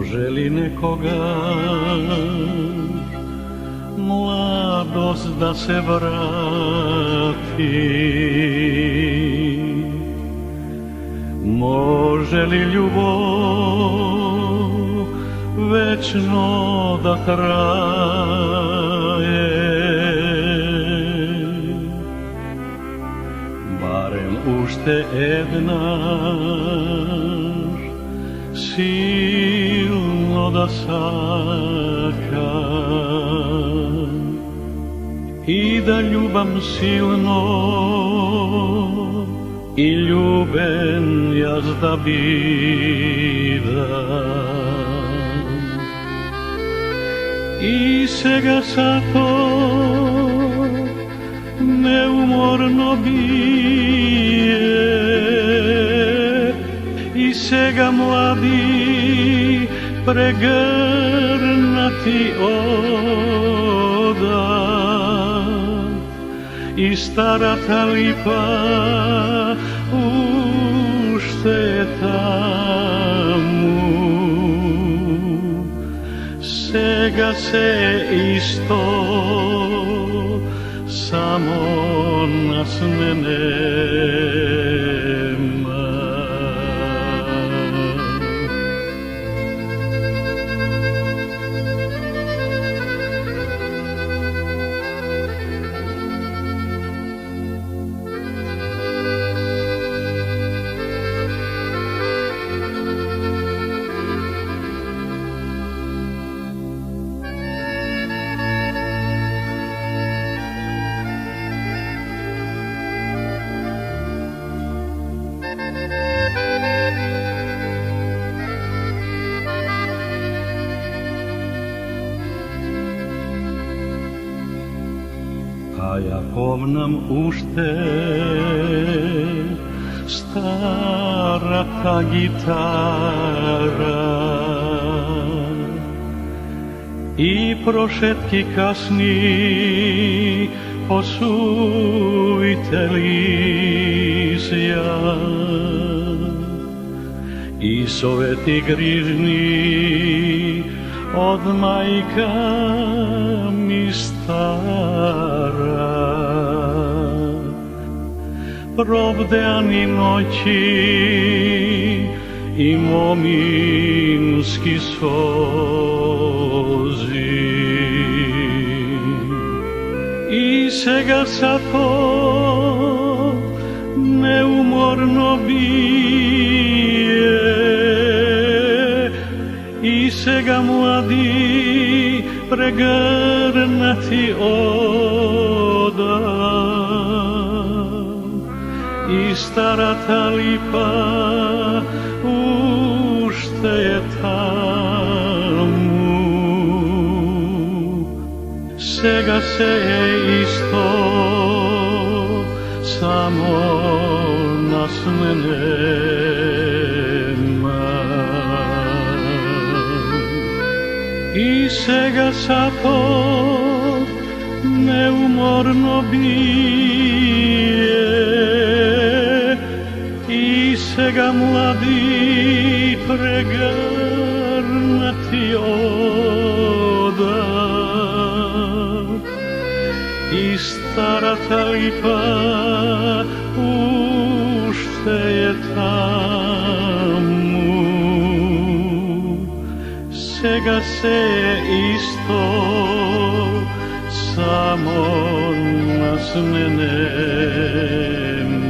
Može li nekoga mladost da se vrati? Može li ljubav večno da traje? Barem ušte jednaš silno da saka i da ljubam silno i ljuben jazda bida. I sega sa to neumorno bije i sega mladi pregrnati oda i stara ta lipa ušte tamu. Sega se isto, samo nas nema. A ja pomnam ušte stara ta gitara i prošetki kasni posuvite lisja i soveti grižni od majka mi stara. Probdeani noći i mominski sozi i sega sa to neumorno bije i sega mladi pregrnati oda i stara ta lipa ušte je tamu. Sega se je isto, samo nas nema. I sega sa to neumorno bije i sega mladi pregrnati oda i stara ta lipa ušte je tamu. Sega se isto, samo nas nema.